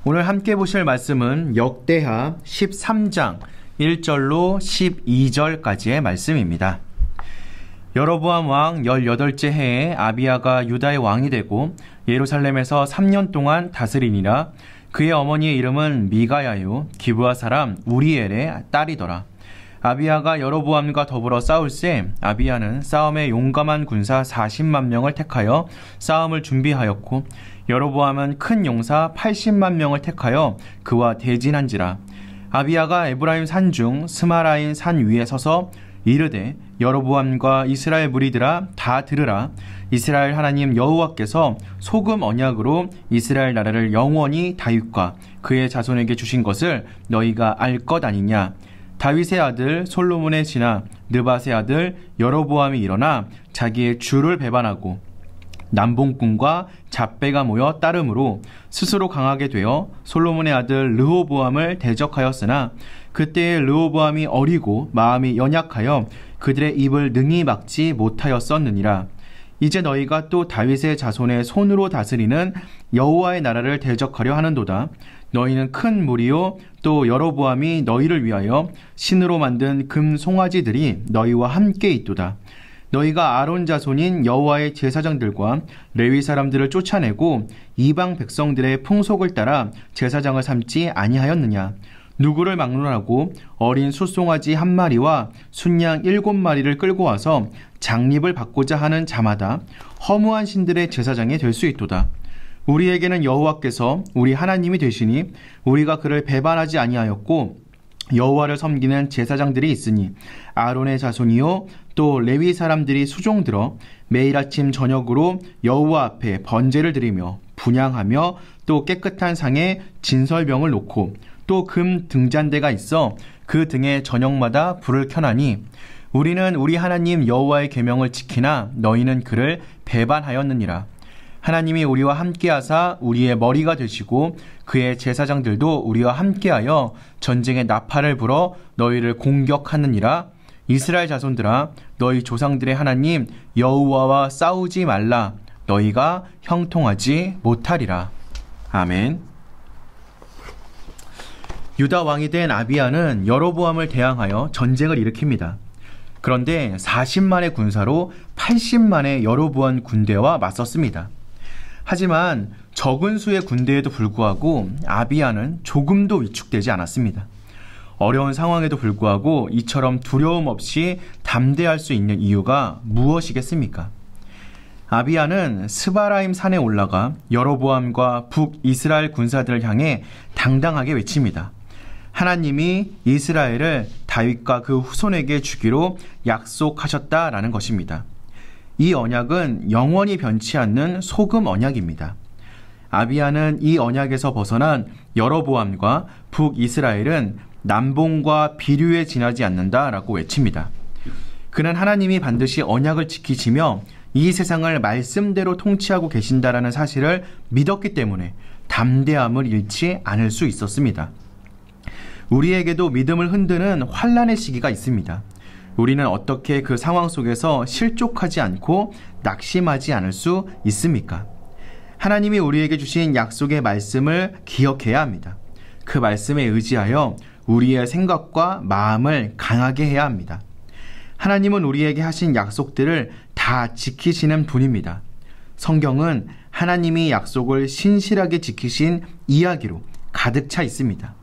오늘 함께 보실 말씀은 역대하 13장 1절로 12절까지의 말씀입니다. 여로보암 왕 18째 해에 아비야가 유다의 왕이 되고 예루살렘에서 3년 동안 다스리니라. 그의 어머니의 이름은 미가야요 기브아 사람 우리엘의 딸이더라. 아비야가 여로보암과 더불어 싸울새 아비야는 싸움에 용감한 군사 40만 명을 택하여 싸움을 준비하였고 여로보암은 큰 용사 80만 명을 택하여 그와 대진한지라. 아비야가 에브라임 산중 스마라인 산 위에 서서 이르되 여로보암과 이스라엘 무리들아 다 들으라. 이스라엘 하나님 여호와께서 소금 언약으로 이스라엘 나라를 영원히 다윗과 그의 자손에게 주신 것을 너희가 알 것 아니냐. 다윗의 아들 솔로몬의 지나 느밧의 아들 여로보암이 일어나 자기의 주를 배반하고 남봉꾼과 잡배가 모여 따름으로 스스로 강하게 되어 솔로몬의 아들 르호보암을 대적하였으나 그때의 르호보암이 어리고 마음이 연약하여 그들의 입을 능히 막지 못하였었느니라. 이제 너희가 또 다윗의 자손의 손으로 다스리는 여호와의 나라를 대적하려 하는도다. 너희는 큰 무리요 또 여로보암이 너희를 위하여 신으로 만든 금 송아지들이 너희와 함께 있도다. 너희가 아론 자손인 여호와의 제사장들과 레위 사람들을 쫓아내고 이방 백성들의 풍속을 따라 제사장을 삼지 아니하였느냐. 누구를 막론하고 어린 숫송아지 한 마리와 순양 7마리를 끌고 와서 장립을 받고자 하는 자마다 허무한 신들의 제사장이 될 수 있도다. 우리에게는 여호와께서 우리 하나님이 되시니 우리가 그를 배반하지 아니하였고 여호와를 섬기는 제사장들이 있으니 아론의 자손이요 또 레위 사람들이 수종들어 매일 아침 저녁으로 여호와 앞에 번제를 드리며 분향하며 또 깨끗한 상에 진설병을 놓고 또 금 등잔대가 있어 그 등에 저녁마다 불을 켜나니 우리는 우리 하나님 여호와의 계명을 지키나 너희는 그를 배반하였느니라. 하나님이 우리와 함께하사 우리의 머리가 되시고 그의 제사장들도 우리와 함께하여 전쟁의 나팔을 불어 너희를 공격하느니라. 이스라엘 자손들아 너희 조상들의 하나님 여호와와 싸우지 말라. 너희가 형통하지 못하리라. 아멘. 유다 왕이 된 아비야는 여로보암을 대항하여 전쟁을 일으킵니다. 그런데 40만의 군사로 80만의 여로보암 군대와 맞섰습니다. 하지만 적은 수의 군대에도 불구하고 아비야는 조금도 위축되지 않았습니다. 어려운 상황에도 불구하고 이처럼 두려움 없이 담대할 수 있는 이유가 무엇이겠습니까? 아비야는 스바라임 산에 올라가 여로보암과 북이스라엘 군사들을 향해 당당하게 외칩니다. 하나님이 이스라엘을 다윗과 그 후손에게 주기로 약속하셨다라는 것입니다. 이 언약은 영원히 변치 않는 소금 언약입니다. 아비야는 이 언약에서 벗어난 여로보암과 북이스라엘은 남봉과 비류에 지나지 않는다라고 외칩니다. 그는 하나님이 반드시 언약을 지키시며 이 세상을 말씀대로 통치하고 계신다라는 사실을 믿었기 때문에 담대함을 잃지 않을 수 있었습니다. 우리에게도 믿음을 흔드는 환난의 시기가 있습니다. 우리는 어떻게 그 상황 속에서 실족하지 않고 낙심하지 않을 수 있습니까? 하나님이 우리에게 주신 약속의 말씀을 기억해야 합니다. 그 말씀에 의지하여 우리의 생각과 마음을 강하게 해야 합니다. 하나님은 우리에게 하신 약속들을 다 지키시는 분입니다. 성경은 하나님이 약속을 신실하게 지키신 이야기로 가득 차 있습니다.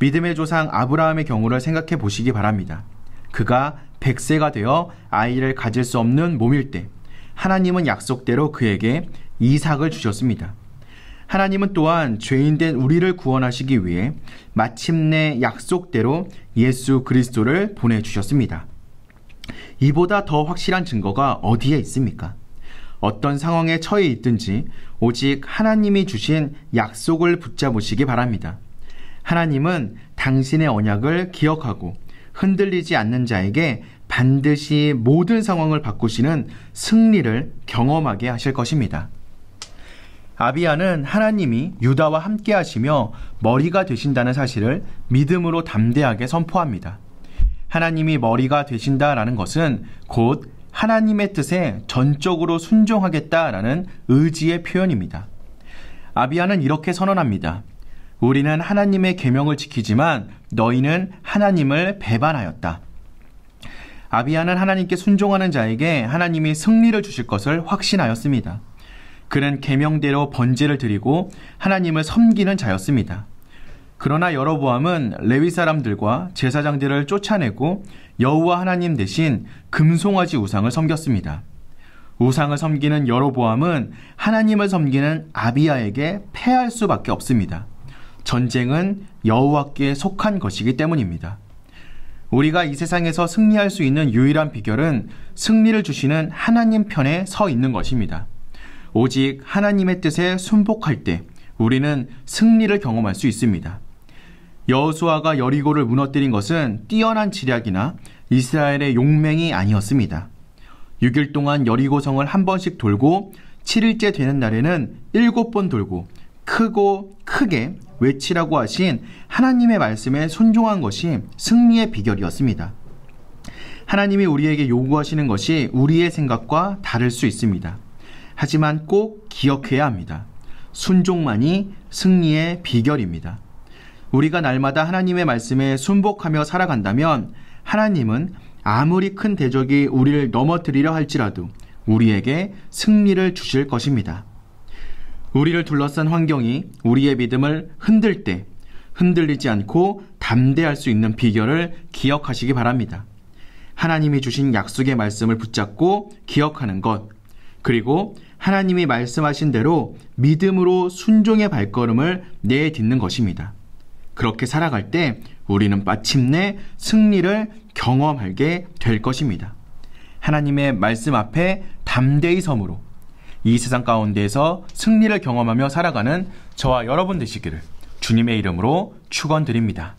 믿음의 조상 아브라함의 경우를 생각해 보시기 바랍니다. 그가 100세가 되어 아이를 가질 수 없는 몸일 때 하나님은 약속대로 그에게 이삭을 주셨습니다. 하나님은 또한 죄인된 우리를 구원하시기 위해 마침내 약속대로 예수 그리스도를 보내주셨습니다. 이보다 더 확실한 증거가 어디에 있습니까? 어떤 상황에 처해 있든지 오직 하나님이 주신 약속을 붙잡으시기 바랍니다. 하나님은 당신의 언약을 기억하고 흔들리지 않는 자에게 반드시 모든 상황을 바꾸시는 승리를 경험하게 하실 것입니다. 아비야는 하나님이 유다와 함께 하시며 머리가 되신다는 사실을 믿음으로 담대하게 선포합니다. 하나님이 머리가 되신다라는 것은 곧 하나님의 뜻에 전적으로 순종하겠다라는 의지의 표현입니다. 아비야는 이렇게 선언합니다. 우리는 하나님의 계명을 지키지만 너희는 하나님을 배반하였다. 아비야는 하나님께 순종하는 자에게 하나님이 승리를 주실 것을 확신하였습니다. 그는 계명대로 번제를 드리고 하나님을 섬기는 자였습니다. 그러나 여로보암은 레위 사람들과 제사장들을 쫓아내고 여호와 하나님 대신 금송아지 우상을 섬겼습니다. 우상을 섬기는 여로보암은 하나님을 섬기는 아비야에게 패할 수밖에 없습니다. 전쟁은 여호와께 속한 것이기 때문입니다. 우리가 이 세상에서 승리할 수 있는 유일한 비결은 승리를 주시는 하나님 편에 서 있는 것입니다. 오직 하나님의 뜻에 순복할 때 우리는 승리를 경험할 수 있습니다. 여호수아가 여리고를 무너뜨린 것은 뛰어난 지략이나 이스라엘의 용맹이 아니었습니다. 6일 동안 여리고성을 한 번씩 돌고 7일째 되는 날에는 7번 돌고 크게 외치라고 하신 하나님의 말씀에 순종한 것이 승리의 비결이었습니다. 하나님이 우리에게 요구하시는 것이 우리의 생각과 다를 수 있습니다. 하지만 꼭 기억해야 합니다. 순종만이 승리의 비결입니다. 우리가 날마다 하나님의 말씀에 순복하며 살아간다면 하나님은 아무리 큰 대적이 우리를 넘어뜨리려 할지라도 우리에게 승리를 주실 것입니다. 우리를 둘러싼 환경이 우리의 믿음을 흔들 때 흔들리지 않고 담대할 수 있는 비결을 기억하시기 바랍니다. 하나님이 주신 약속의 말씀을 붙잡고 기억하는 것, 그리고 하나님이 말씀하신 대로 믿음으로 순종의 발걸음을 내딛는 것입니다. 그렇게 살아갈 때 우리는 마침내 승리를 경험하게 될 것입니다. 하나님의 말씀 앞에 담대히 섬으로 이 세상 가운데에서 승리를 경험하며 살아가는 저와 여러분 되시기를 주님의 이름으로 축원드립니다.